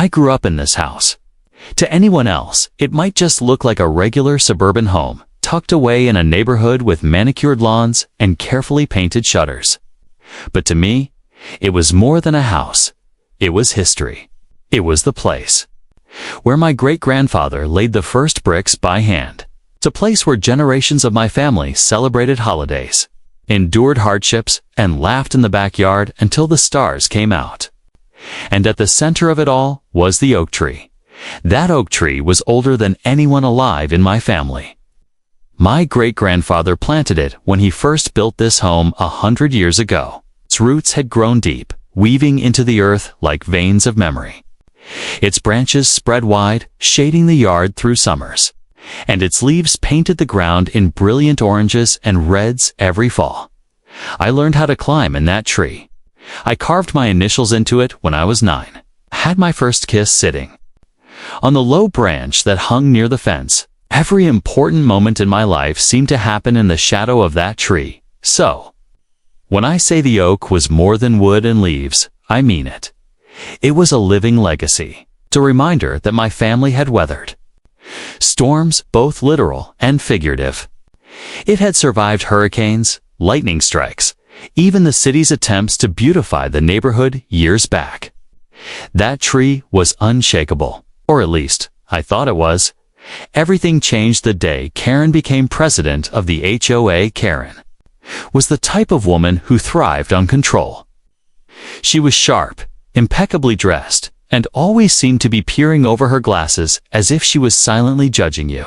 I grew up in this house. To anyone else, it might just look like a regular suburban home, tucked away in a neighborhood with manicured lawns and carefully painted shutters. But to me, it was more than a house. It was history. It was the place where my great-grandfather laid the first bricks by hand. It's a place where generations of my family celebrated holidays, endured hardships, and laughed in the backyard until the stars came out. And at the center of it all was the oak tree. That oak tree was older than anyone alive in my family. My great-grandfather planted it when he first built this home 100 years ago. Its roots had grown deep, weaving into the earth like veins of memory. Its branches spread wide, shading the yard through summers, and its leaves painted the ground in brilliant oranges and reds every fall. I learned how to climb in that tree. I carved my initials into it when I was 9. I had my first kiss sitting on the low branch that hung near the fence. Every important moment in my life seemed to happen in the shadow of that tree. So, when I say the oak was more than wood and leaves, I mean it. It was a living legacy. It's a reminder that my family had weathered storms, both literal and figurative. It had survived hurricanes, lightning strikes, even the city's attempts to beautify the neighborhood years back. That tree was unshakable, or at least, I thought it was. Everything changed the day Karen became president of the HOA. Karen was the type of woman who thrived on control. She was sharp, impeccably dressed, and always seemed to be peering over her glasses as if she was silently judging you.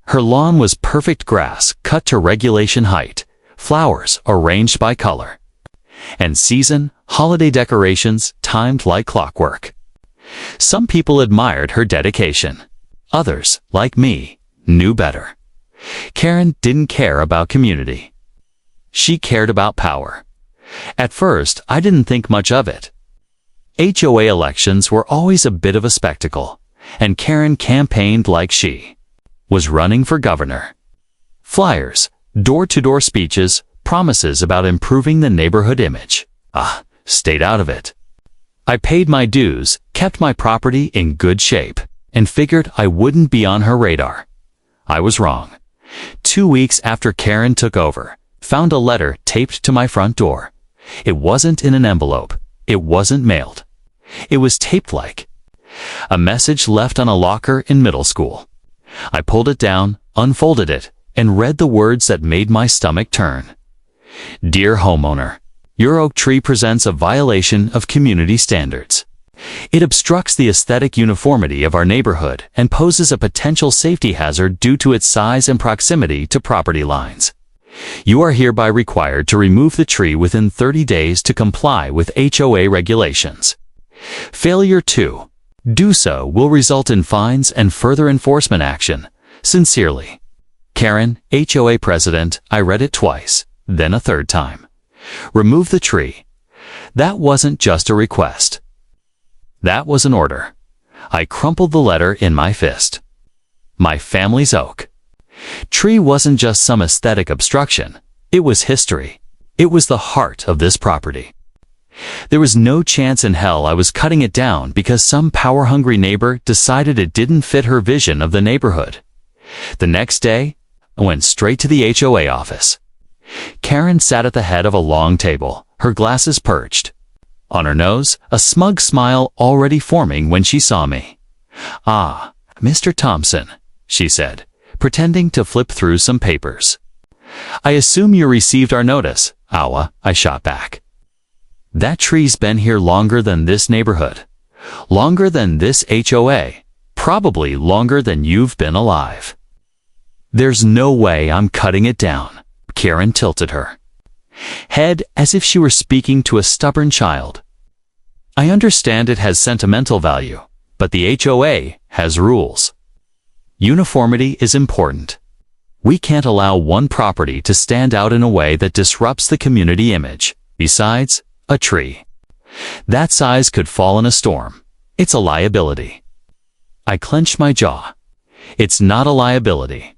Her lawn was perfect grass cut to regulation height, flowers arranged by color, and holiday decorations timed like clockwork. Some people admired her dedication. Others, like me, knew better. Karen didn't care about community. She cared about power. At first, I didn't think much of it. HOA elections were always a bit of a spectacle, and Karen campaigned like she was running for governor. Flyers, door-to-door speeches, promises about improving the neighborhood image. Stayed out of it. I paid my dues, kept my property in good shape, and figured I wouldn't be on her radar. I was wrong. 2 weeks after Karen took over, found a letter taped to my front door. It wasn't in an envelope. It wasn't mailed. It was taped like a message left on a locker in middle school. I pulled it down, unfolded it, and read the words that made my stomach turn. Dear homeowner, your oak tree presents a violation of community standards. It obstructs the aesthetic uniformity of our neighborhood and poses a potential safety hazard due to its size and proximity to property lines. You are hereby required to remove the tree within 30 days to comply with HOA regulations. Failure to do so will result in fines and further enforcement action. Sincerely, Karen, HOA President. I read it twice, then a third time. Remove the tree. That wasn't just a request. That was an order. I crumpled the letter in my fist. My family's oak tree wasn't just some aesthetic obstruction. It was history. It was the heart of this property. There was no chance in hell I was cutting it down because some power-hungry neighbor decided it didn't fit her vision of the neighborhood. The next day, I went straight to the HOA office. Karen sat at the head of a long table, her glasses perched. On her nose, a smug smile already forming when she saw me. "Ah, Mr. Thompson," she said, pretending to flip through some papers. "I assume you received our notice." I shot back. "That tree's been here longer than this neighborhood. Longer than this HOA. Probably longer than you've been alive. There's no way I'm cutting it down." Karen tilted her head as if she were speaking to a stubborn child. "I understand it has sentimental value, but the HOA has rules. Uniformity is important. We can't allow one property to stand out in a way that disrupts the community image. Besides, a tree that size could fall in a storm. It's a liability." I clenched my jaw. It's not a liability.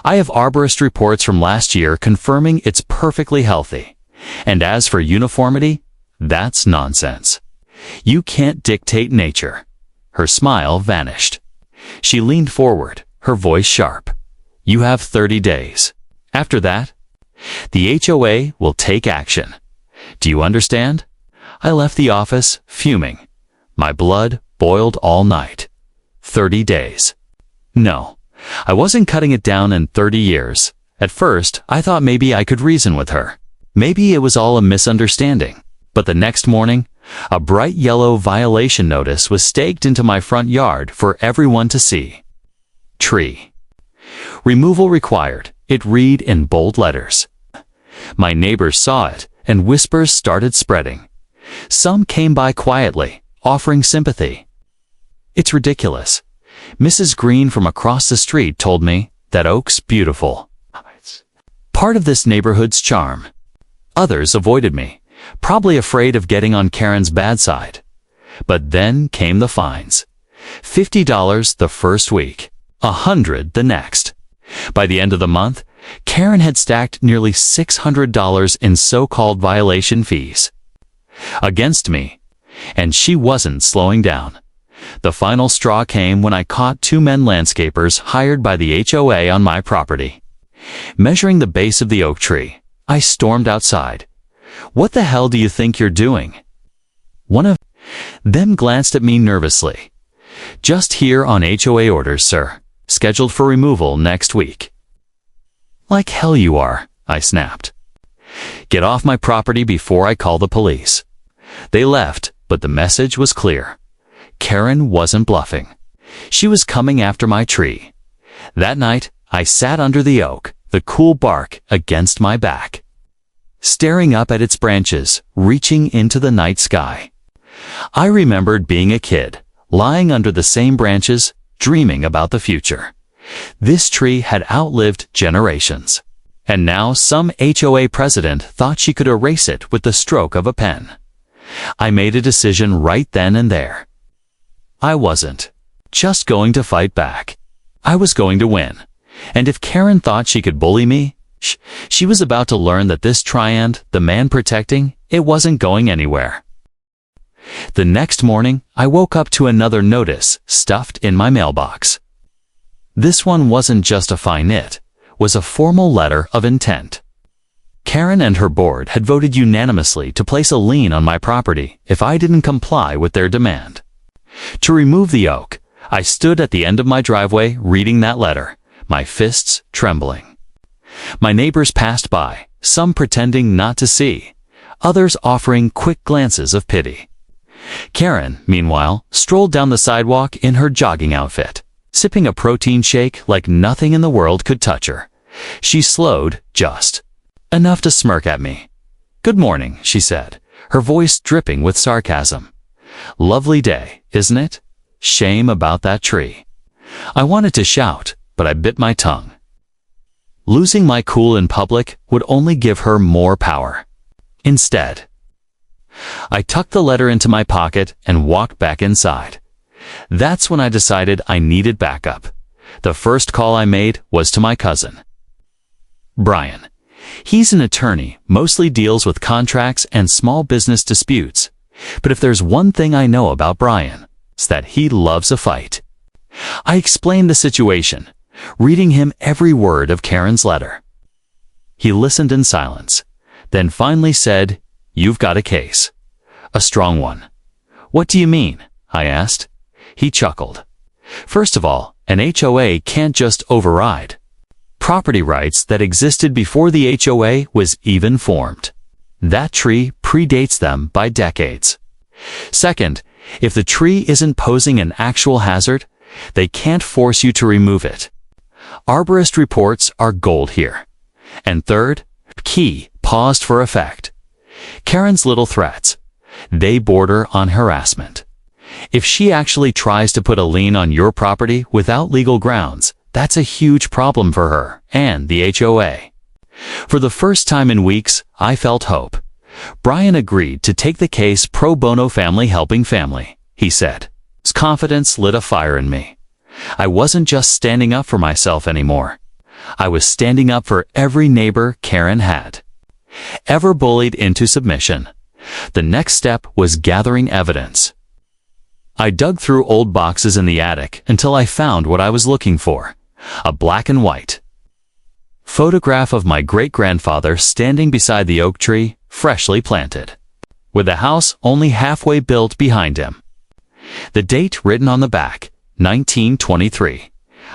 I have arborist reports from last year confirming it's perfectly healthy. And as for uniformity, that's nonsense. You can't dictate nature. her smile vanished. She leaned forward, her voice sharp. You have 30 days. After that, the HOA will take action. Do you understand? I left the office, fuming. My blood boiled all night. 30 days. No, I wasn't cutting it down in 30 years. At first, I thought maybe I could reason with her. Maybe it was all a misunderstanding. But the next morning, a bright yellow violation notice was staked into my front yard for everyone to see. Tree. Removal required, it read in bold letters. My neighbors saw it, and whispers started spreading. Some came by quietly, offering sympathy. It's ridiculous. Mrs. Green from across the street told me that oak's beautiful. Part of this neighborhood's charm. Others avoided me, probably afraid of getting on Karen's bad side. But then came the fines. $50 the first week, $100 the next. By the end of the month, Karen had stacked nearly $600 in so-called violation fees against me, and she wasn't slowing down. The final straw came when I caught 2 men landscapers hired by the HOA on my property. Measuring the base of the oak tree, I stormed outside. What the hell do you think you're doing? One of them glanced at me nervously. Just here on HOA orders, sir. Scheduled for removal next week. Like hell you are, I snapped. Get off my property before I call the police. They left, but the message was clear. Karen wasn't bluffing. She was coming after my tree. That night, I sat under the oak, the cool bark against my back, staring up at its branches, reaching into the night sky. I remembered being a kid, lying under the same branches, dreaming about the future. This tree had outlived generations. And now some HOA president thought she could erase it with the stroke of a pen. I made a decision right then and there. I wasn't just going to fight back. I was going to win. And if Karen thought she could bully me, she was about to learn that this Triand, the man protecting, it wasn't going anywhere. The next morning, I woke up to another notice stuffed in my mailbox. This one wasn't just a fine, it was a formal letter of intent. Karen and her board had voted unanimously to place a lien on my property if I didn't comply with their demand. To remove the oak, I stood at the end of my driveway reading that letter, my fists trembling. My neighbors passed by, some pretending not to see, others offering quick glances of pity. Karen, meanwhile, strolled down the sidewalk in her jogging outfit, sipping a protein shake like nothing in the world could touch her. She slowed just enough to smirk at me. "Good morning," she said, her voice dripping with sarcasm. "Lovely day, isn't it? Shame about that tree." I wanted to shout, but I bit my tongue. Losing my cool in public would only give her more power. Instead, I tucked the letter into my pocket and walked back inside. That's when I decided I needed backup. The first call I made was to my cousin, Brian. He's an attorney, mostly deals with contracts and small business disputes. But if there's one thing I know about Brian, it's that he loves a fight. I explained the situation, reading him every word of Karen's letter. He listened in silence, then finally said, "You've got a case. A strong one." "What do you mean?" I asked. He chuckled. "First of all, an HOA can't just override property rights that existed before the HOA was even formed. That tree predates them by decades. Second, if the tree isn't posing an actual hazard, they can't force you to remove it. Arborist reports are gold here. And third, key paused for effect. Karen's little threats, they border on harassment. If she actually tries to put a lien on your property without legal grounds, that's a huge problem for her and the HOA. For the first time in weeks, I felt hope. Brian agreed to take the case pro bono, family helping family, he said. His confidence lit a fire in me. I wasn't just standing up for myself anymore. I was standing up for every neighbor Karen had ever bullied into submission. The next step was gathering evidence. I dug through old boxes in the attic until I found what I was looking for, a black and white photograph of my great-grandfather standing beside the oak tree, freshly planted, with the house only halfway built behind him. The date written on the back, 1923.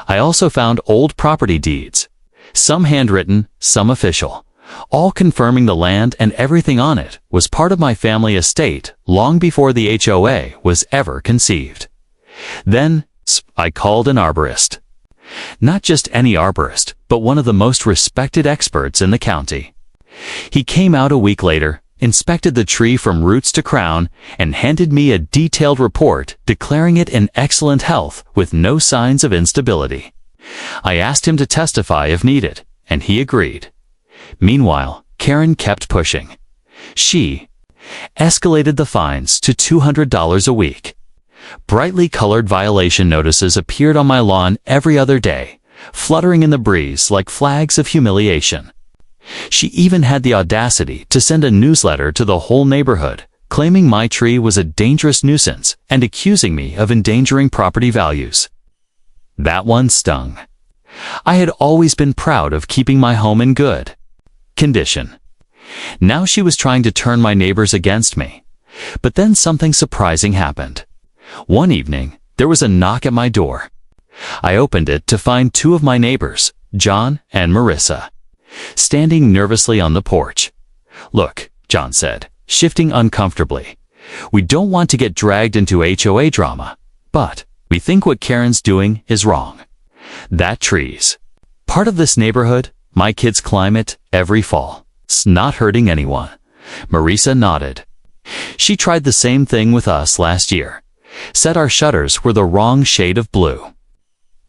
I also found old property deeds, some handwritten, some official, all confirming the land and everything on it was part of my family estate long before the HOA was ever conceived. Then I called an arborist. Not just any arborist, but one of the most respected experts in the county. He came out a week later, inspected the tree from roots to crown, and handed me a detailed report declaring it in excellent health with no signs of instability. I asked him to testify if needed, and he agreed. Meanwhile, Karen kept pushing. She escalated the fines to $200 a week. Brightly colored violation notices appeared on my lawn every other day, fluttering in the breeze like flags of humiliation. She even had the audacity to send a newsletter to the whole neighborhood, claiming my tree was a dangerous nuisance and accusing me of endangering property values. That one stung. I had always been proud of keeping my home in good condition. Now she was trying to turn my neighbors against me. But then something surprising happened. One evening, there was a knock at my door. I opened it to find two of my neighbors, John and Marissa, standing nervously on the porch. "Look," John said, shifting uncomfortably, "we don't want to get dragged into HOA drama, but we think what Karen's doing is wrong. That tree's part of this neighborhood. My kids climb it every fall. It's not hurting anyone." Marissa nodded. "She tried the same thing with us last year. Said our shutters were the wrong shade of blue.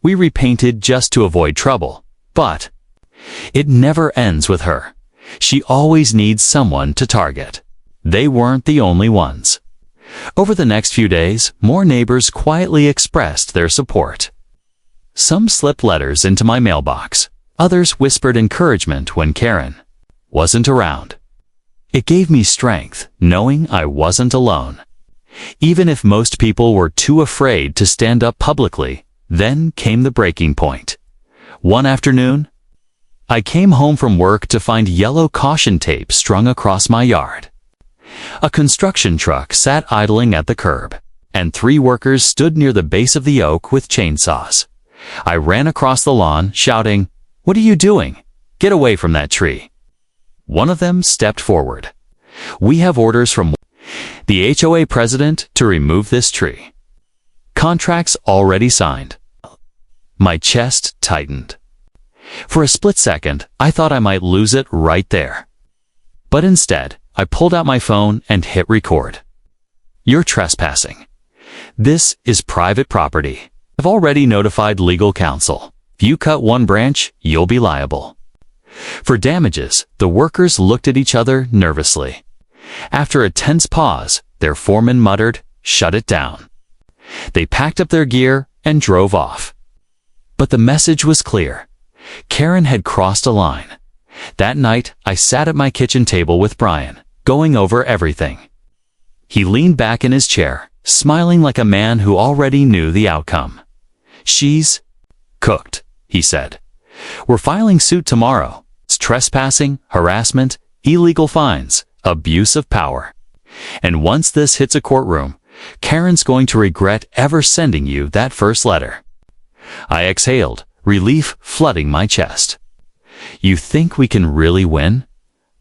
We repainted just to avoid trouble, but it never ends with her. She always needs someone to target." They weren't the only ones. Over the next few days, more neighbors quietly expressed their support. Some slipped letters into my mailbox. Others whispered encouragement when Karen wasn't around. It gave me strength, knowing I wasn't alone. Even if most people were too afraid to stand up publicly, then came the breaking point. One afternoon, I came home from work to find yellow caution tape strung across my yard. A construction truck sat idling at the curb, and 3 workers stood near the base of the oak with chainsaws. I ran across the lawn, shouting, "What are you doing? Get away from that tree." One of them stepped forward. "We have orders from the HOA President to remove this tree. Contracts already signed." My chest tightened. For a split second, I thought I might lose it right there. But instead, I pulled out my phone and hit record. "You're trespassing. This is private property. I've already notified legal counsel. If you cut one branch, you'll be liable." For damages, the workers looked at each other nervously. After a tense pause, their foreman muttered, "Shut it down." They packed up their gear and drove off. But the message was clear. Karen had crossed a line. That night, I sat at my kitchen table with Brian, going over everything. He leaned back in his chair, smiling like a man who already knew the outcome. "She's cooked," he said. "We're filing suit tomorrow. It's trespassing, harassment, illegal fines, abuse of power. And once this hits a courtroom, Karen's going to regret ever sending you that first letter." I exhaled, relief flooding my chest. "You think we can really win?"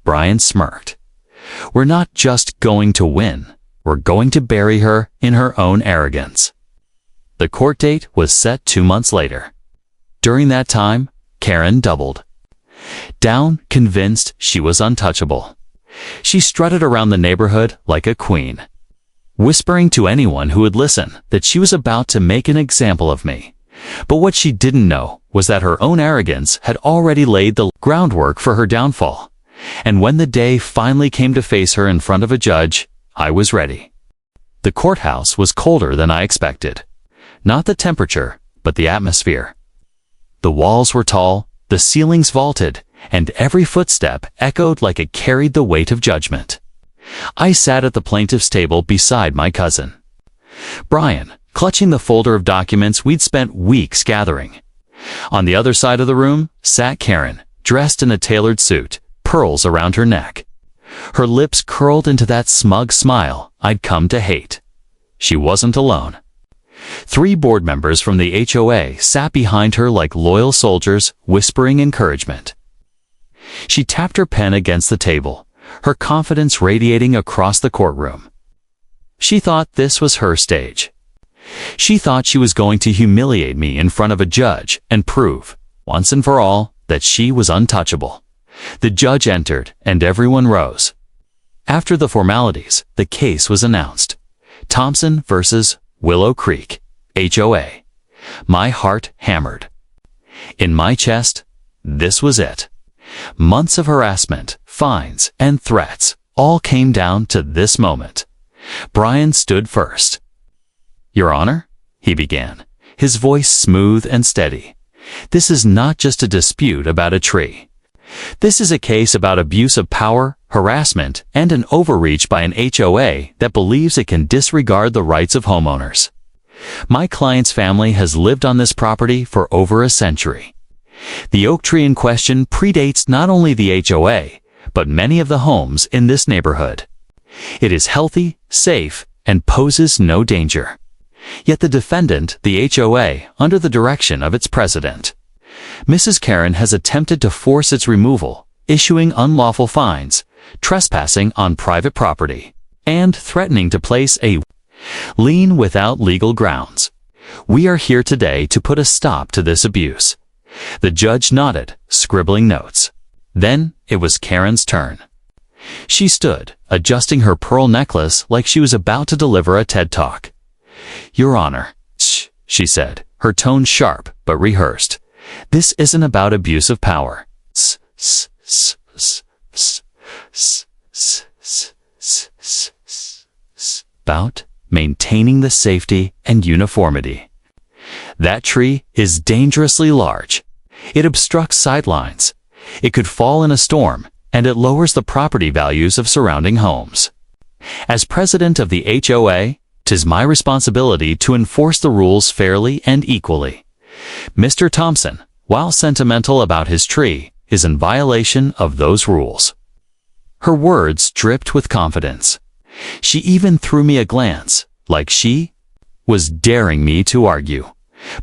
Brian smirked. "We're not just going to win. We're going to bury her in her own arrogance." The court date was set 2 months later. During that time, Karen doubled down, convinced she was untouchable. She strutted around the neighborhood like a queen, whispering to anyone who would listen that she was about to make an example of me. But what she didn't know was that her own arrogance had already laid the groundwork for her downfall. And when the day finally came to face her in front of a judge, I was ready. The courthouse was colder than I expected. Not the temperature, but the atmosphere. The walls were tall, the ceilings vaulted, and every footstep echoed like it carried the weight of judgment. I sat at the plaintiff's table beside my cousin. Brian, clutching the folder of documents we'd spent weeks gathering. On the other side of the room sat Karen, dressed in a tailored suit, pearls around her neck. Her lips curled into that smug smile I'd come to hate. She wasn't alone. 3 board members from the HOA sat behind her like loyal soldiers, whispering encouragement. She tapped her pen against the table, her confidence radiating across the courtroom. She thought this was her stage. She thought she was going to humiliate me in front of a judge and prove, once and for all, that she was untouchable. The judge entered, and everyone rose. After the formalities, the case was announced. Thompson versus Willow Creek, HOA. My heart hammered. In my chest, this was it. Months of harassment, fines, and threats all came down to this moment. Brian stood first. "Your Honor," he began, his voice smooth and steady. "This is not just a dispute about a tree. This is a case about abuse of power, harassment, and an overreach by an HOA that believes it can disregard the rights of homeowners. My client's family has lived on this property for over a century. The oak tree in question predates not only the HOA, but many of the homes in this neighborhood. It is healthy, safe, and poses no danger. Yet the defendant, the HOA, under the direction of its president, Mrs. Karen, has attempted to force its removal, issuing unlawful fines, trespassing on private property, and threatening to place a lien without legal grounds. We are here today to put a stop to this abuse." The judge nodded, scribbling notes. Then it was Karen's turn. She stood, adjusting her pearl necklace like she was about to deliver a TED Talk. "Your Honor," she said, her tone sharp but rehearsed. "This isn't about abuse of power. About maintaining the safety and uniformity. That tree is dangerously large. It obstructs sightlines. It could fall in a storm, and it lowers the property values of surrounding homes. As president of the HOA, 'tis my responsibility to enforce the rules fairly and equally. Mr. Thompson, while sentimental about his tree, is in violation of those rules." Her words dripped with confidence. She even threw me a glance, like she was daring me to argue.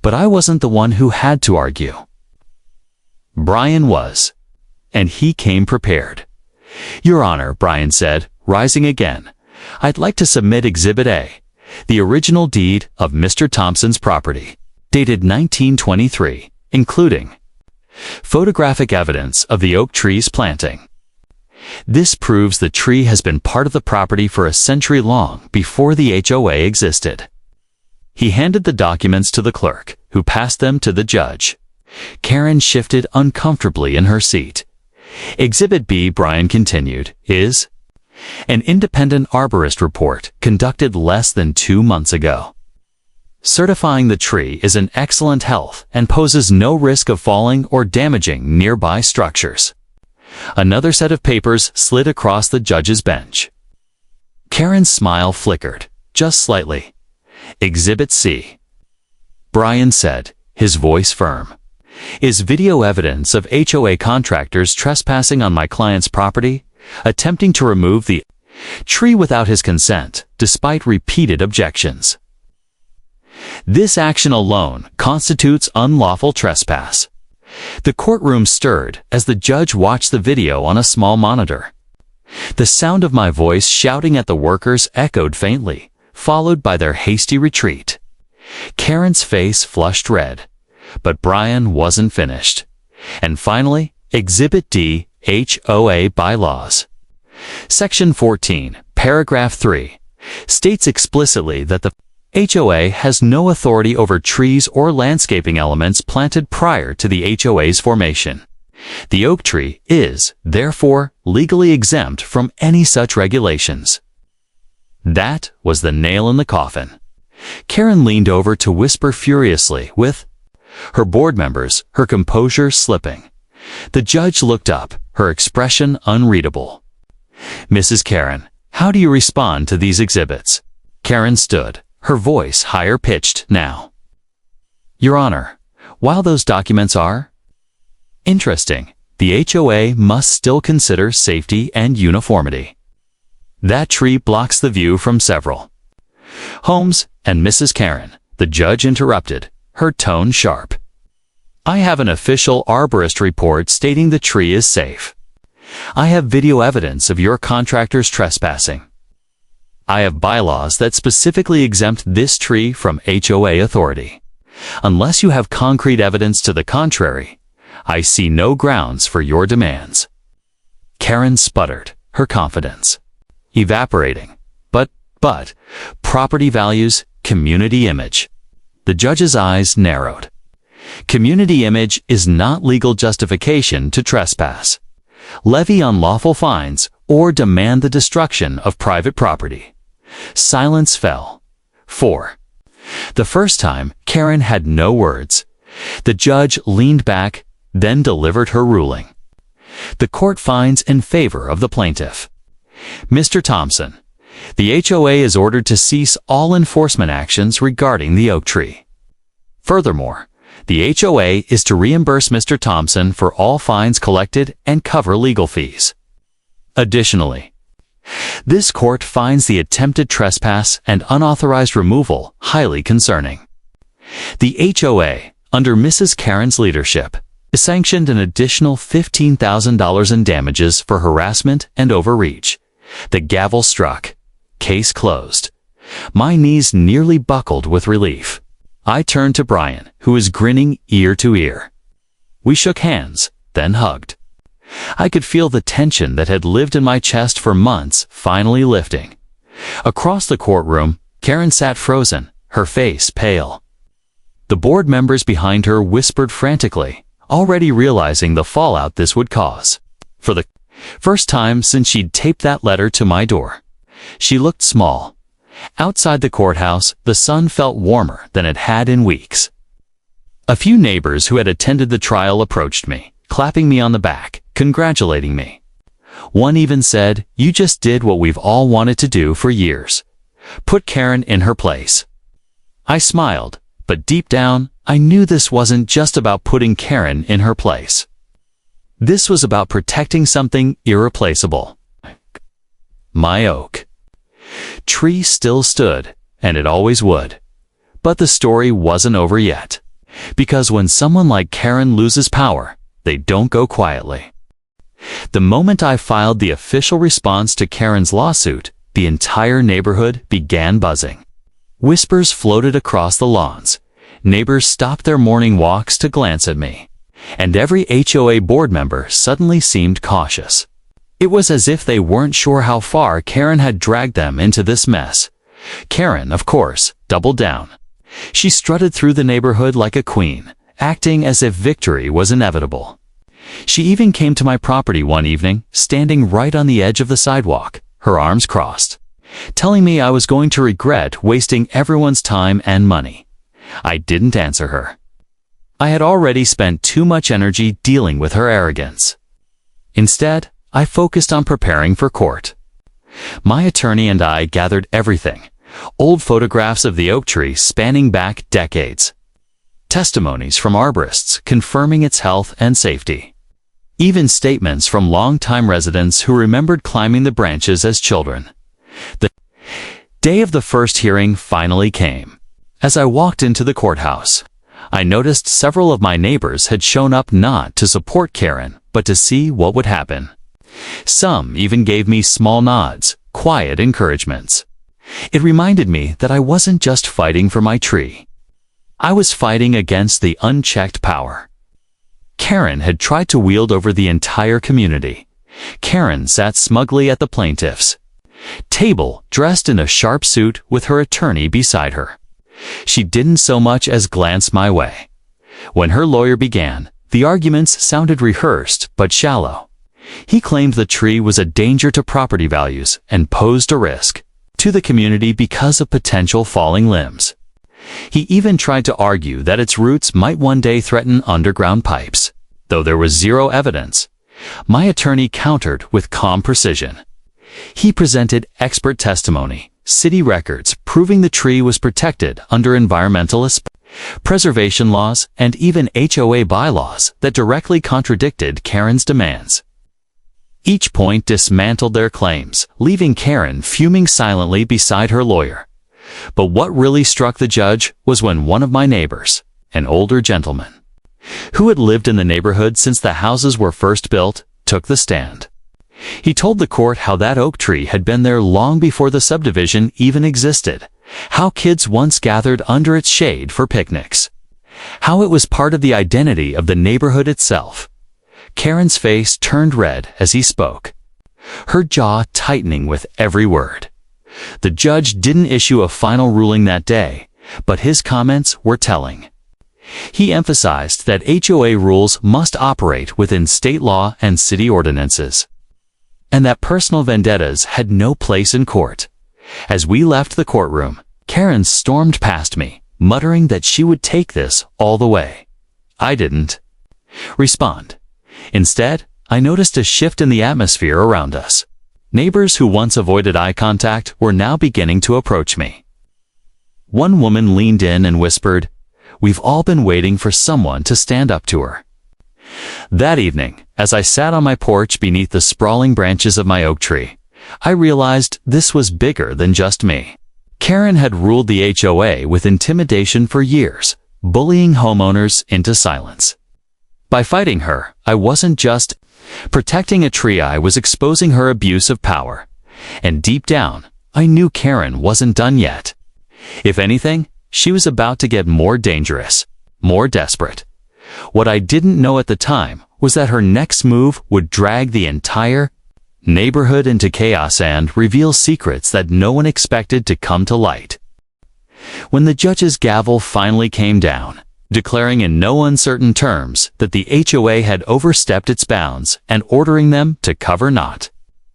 But I wasn't the one who had to argue. Brian was, and he came prepared. "Your Honor," Brian said, rising again, "I'd like to submit Exhibit A, the original deed of Mr. Thompson's property, dated 1923, including photographic evidence of the oak tree's planting. This proves the tree has been part of the property for a century long before the HOA existed." He handed the documents to the clerk, who passed them to the judge. Karen shifted uncomfortably in her seat. "Exhibit B," Brian continued, "is an independent arborist report conducted less than 2 months ago, certifying the tree is in excellent health and poses no risk of falling or damaging nearby structures." Another set of papers slid across the judge's bench. Karen's smile flickered, just slightly. "Exhibit C," Brian said, his voice firm, "is video evidence of HOA contractors trespassing on my client's property, attempting to remove the tree without his consent, despite repeated objections. This action alone constitutes unlawful trespass." The courtroom stirred as the judge watched the video on a small monitor. The sound of my voice shouting at the workers echoed faintly, followed by their hasty retreat. Karen's face flushed red, but Brian wasn't finished. And finally, Exhibit D, HOA Bylaws. Section 14, Paragraph 3, states explicitly that the HOA has no authority over trees or landscaping elements planted prior to the HOA's formation. The oak tree is, therefore, legally exempt from any such regulations. That was the nail in the coffin. Karen leaned over to whisper furiously with her board members, her composure slipping. The judge looked up, her expression unreadable. "Mrs. Karen, how do you respond to these exhibits?" Karen stood, her voice higher-pitched now. Your Honor, while those documents are interesting, the HOA must still consider safety and uniformity. That tree blocks the view from several homes, and Mrs. Karen, the judge interrupted, her tone sharp. I have an official arborist report stating the tree is safe. I have video evidence of your contractor's trespassing. I have bylaws that specifically exempt this tree from HOA authority. Unless you have concrete evidence to the contrary, I see no grounds for your demands. Karen sputtered, her confidence evaporating. But, property values, community image. The judge's eyes narrowed. Community image is not legal justification to trespass, levy unlawful fines, or demand the destruction of private property. Silence fell. 4. The first time, Karen had no words. The judge leaned back, then delivered her ruling. The court finds in favor of the plaintiff. Mr. Thompson, the HOA is ordered to cease all enforcement actions regarding the oak tree. Furthermore, the HOA is to reimburse Mr. Thompson for all fines collected and cover legal fees. Additionally, this court finds the attempted trespass and unauthorized removal highly concerning. The HOA, under Mrs. Karen's leadership, sanctioned an additional $15,000 in damages for harassment and overreach. The gavel struck. Case closed. My knees nearly buckled with relief. I turned to Brian, who was grinning ear to ear. We shook hands, then hugged. I could feel the tension that had lived in my chest for months finally lifting. Across the courtroom, Karen sat frozen, her face pale. The board members behind her whispered frantically, already realizing the fallout this would cause. For the first time since she'd taped that letter to my door, she looked small. Outside the courthouse, the sun felt warmer than it had in weeks. A few neighbors who had attended the trial approached me, clapping me on the back, congratulating me. One even said, "You just did what we've all wanted to do for years. Put Karen in her place." I smiled, but deep down, I knew this wasn't just about putting Karen in her place. This was about protecting something irreplaceable. My oak tree still stood, and it always would. But the story wasn't over yet. Because when someone like Karen loses power, they don't go quietly. The moment I filed the official response to Karen's lawsuit, the entire neighborhood began buzzing. Whispers floated across the lawns. Neighbors stopped their morning walks to glance at me. And every HOA board member suddenly seemed cautious. It was as if they weren't sure how far Karen had dragged them into this mess. Karen, of course, doubled down. She strutted through the neighborhood like a queen, acting as if victory was inevitable. She even came to my property one evening, standing right on the edge of the sidewalk, her arms crossed, telling me I was going to regret wasting everyone's time and money. I didn't answer her. I had already spent too much energy dealing with her arrogance. Instead, I focused on preparing for court. My attorney and I gathered everything, old photographs of the oak tree spanning back decades, testimonies from arborists confirming its health and safety, even statements from longtime residents who remembered climbing the branches as children. The day of the first hearing finally came. As I walked into the courthouse, I noticed several of my neighbors had shown up not to support Karen, but to see what would happen. Some even gave me small nods, quiet encouragements. It reminded me that I wasn't just fighting for my tree. I was fighting against the unchecked power Karen had tried to wield over the entire community. Karen sat smugly at the plaintiff's table, dressed in a sharp suit with her attorney beside her. She didn't so much as glance my way. When her lawyer began, the arguments sounded rehearsed but shallow. He claimed the tree was a danger to property values and posed a risk to the community because of potential falling limbs. He even tried to argue that its roots might one day threaten underground pipes, though there was zero evidence. My attorney countered with calm precision. He presented expert testimony, city records proving the tree was protected under environmental preservation laws, and even HOA bylaws that directly contradicted Karen's demands. Each point dismantled their claims, leaving Karen fuming silently beside her lawyer. But what really struck the judge was when one of my neighbors, an older gentleman, who had lived in the neighborhood since the houses were first built, took the stand. He told the court how that oak tree had been there long before the subdivision even existed, how kids once gathered under its shade for picnics, how it was part of the identity of the neighborhood itself. Karen's face turned red as he spoke, her jaw tightening with every word. The judge didn't issue a final ruling that day, but his comments were telling. He emphasized that HOA rules must operate within state law and city ordinances, and that personal vendettas had no place in court. As we left the courtroom, Karen stormed past me, muttering that she would take this all the way. I didn't respond. Instead, I noticed a shift in the atmosphere around us. Neighbors who once avoided eye contact were now beginning to approach me. One woman leaned in and whispered, "We've all been waiting for someone to stand up to her." That evening, as I sat on my porch beneath the sprawling branches of my oak tree, I realized this was bigger than just me. Karen had ruled the HOA with intimidation for years, bullying homeowners into silence. By fighting her, I wasn't just protecting a tree, I was exposing her abuse of power. And deep down, I knew Karen wasn't done yet. If anything, she was about to get more dangerous, more desperate. What I didn't know at the time was that her next move would drag the entire neighborhood into chaos and reveal secrets that no one expected to come to light. When the judge's gavel finally came down, declaring in no uncertain terms that the HOA had overstepped its bounds and ordering them to cover not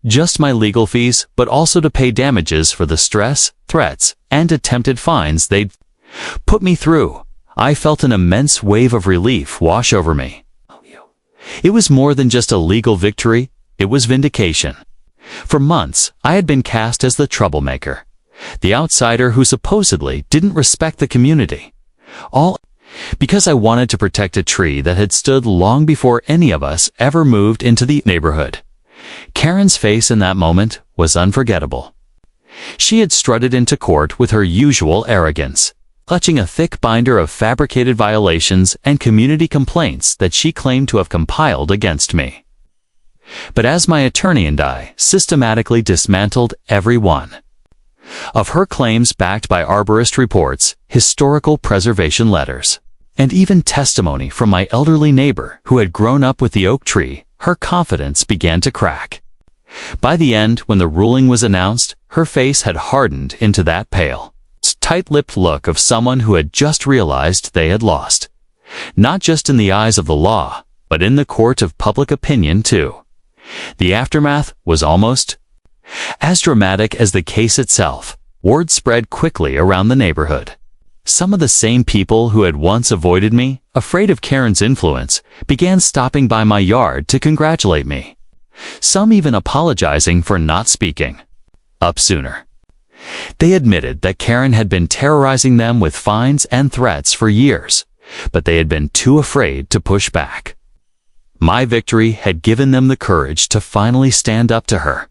just my legal fees, but also to pay damages for the stress, threats, and attempted fines they'd put me through, I felt an immense wave of relief wash over me. It was more than just a legal victory, it was vindication. For months, I had been cast as the troublemaker, the outsider who supposedly didn't respect the community. All because I wanted to protect a tree that had stood long before any of us ever moved into the neighborhood. Karen's face in that moment was unforgettable. She had strutted into court with her usual arrogance, clutching a thick binder of fabricated violations and community complaints that she claimed to have compiled against me. But as my attorney and I systematically dismantled every one of her claims backed by arborist reports, historical preservation letters, and even testimony from my elderly neighbor who had grown up with the oak tree, her confidence began to crack. By the end, when the ruling was announced, her face had hardened into that pale, tight-lipped look of someone who had just realized they had lost. Not just in the eyes of the law, but in the court of public opinion too. The aftermath was almost as dramatic as the case itself. Word spread quickly around the neighborhood. Some of the same people who had once avoided me, afraid of Karen's influence, began stopping by my yard to congratulate me. Some even apologizing for not speaking up sooner. They admitted that Karen had been terrorizing them with fines and threats for years, but they had been too afraid to push back. My victory had given them the courage to finally stand up to her.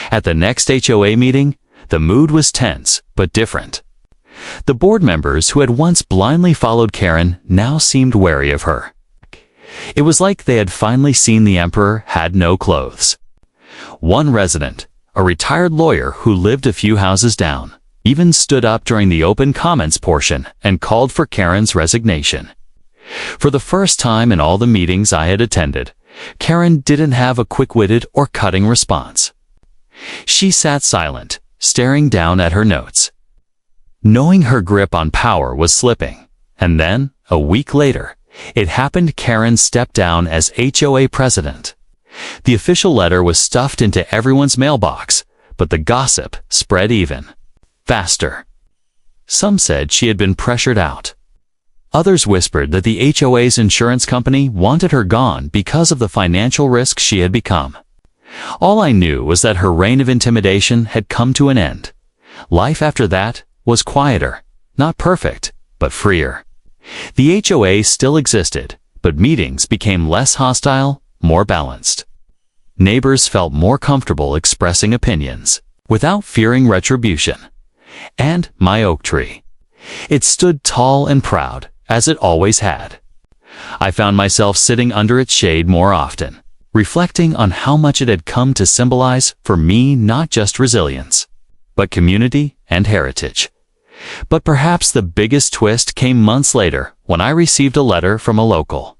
At the next HOA meeting, the mood was tense, but different. The board members who had once blindly followed Karen now seemed wary of her. It was like they had finally seen the emperor had no clothes. One resident, a retired lawyer who lived a few houses down, even stood up during the open comments portion and called for Karen's resignation. For the first time in all the meetings I had attended, Karen didn't have a quick-witted or cutting response. She sat silent, staring down at her notes, knowing her grip on power was slipping. And then, a week later, it happened. Karen stepped down as HOA President. The official letter was stuffed into everyone's mailbox, but the gossip spread even faster. Some said she had been pressured out. Others whispered that the HOA's insurance company wanted her gone because of the financial risk she had become. All I knew was that her reign of intimidation had come to an end. Life after that was quieter, not perfect, but freer. The HOA still existed, but meetings became less hostile, more balanced. Neighbors felt more comfortable expressing opinions, without fearing retribution. And my oak tree. It stood tall and proud, as it always had. I found myself sitting under its shade more often, reflecting on how much it had come to symbolize for me not just resilience, but community and heritage. But perhaps the biggest twist came months later when I received a letter from a local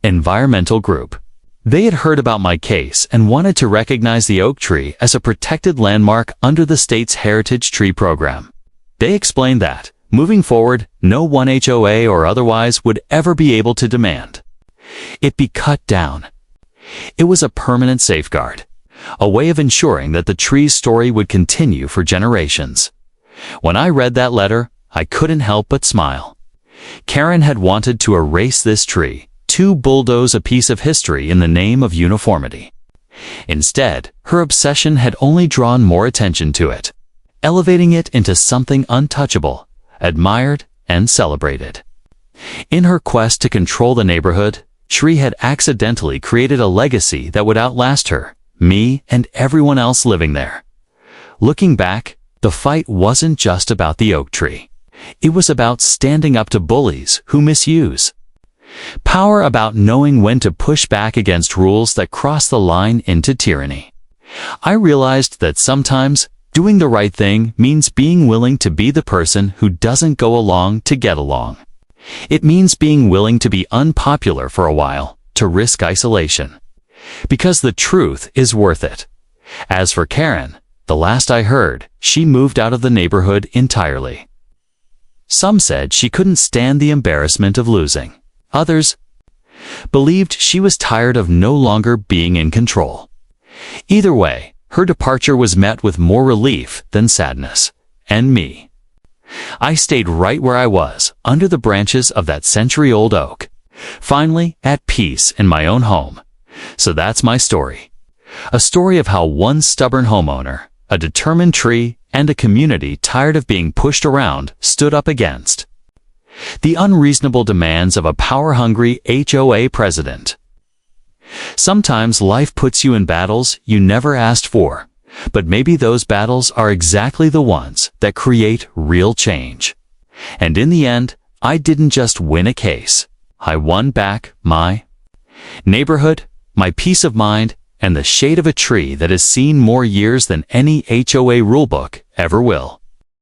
environmental group. They had heard about my case and wanted to recognize the oak tree as a protected landmark under the state's Heritage Tree Program. They explained that, moving forward, no one HOA or otherwise would ever be able to demand it be cut down. It was a permanent safeguard, a way of ensuring that the tree's story would continue for generations. When I read that letter, I couldn't help but smile. Karen had wanted to erase this tree, to bulldoze a piece of history in the name of uniformity. Instead, her obsession had only drawn more attention to it, elevating it into something untouchable, admired, and celebrated. In her quest to control the neighborhood, Tree had accidentally created a legacy that would outlast her, me, and everyone else living there. Looking back, the fight wasn't just about the oak tree. It was about standing up to bullies who misuse power, about knowing when to push back against rules that cross the line into tyranny. I realized that sometimes doing the right thing means being willing to be the person who doesn't go along to get along. It means being willing to be unpopular for a while, to risk isolation. Because the truth is worth it. As for Karen, the last I heard, she moved out of the neighborhood entirely. Some said she couldn't stand the embarrassment of losing. Others believed she was tired of no longer being in control. Either way, her departure was met with more relief than sadness. And me. I stayed right where I was, under the branches of that century-old oak, finally at peace in my own home. So that's my story. A story of how one stubborn homeowner, a determined tree, and a community tired of being pushed around stood up against the unreasonable demands of a power-hungry HOA president. Sometimes life puts you in battles you never asked for, but maybe those battles are exactly the ones that create real change. And in the end, I didn't just win a case. I won back my neighborhood, my peace of mind, and the shade of a tree that has seen more years than any HOA rulebook ever will.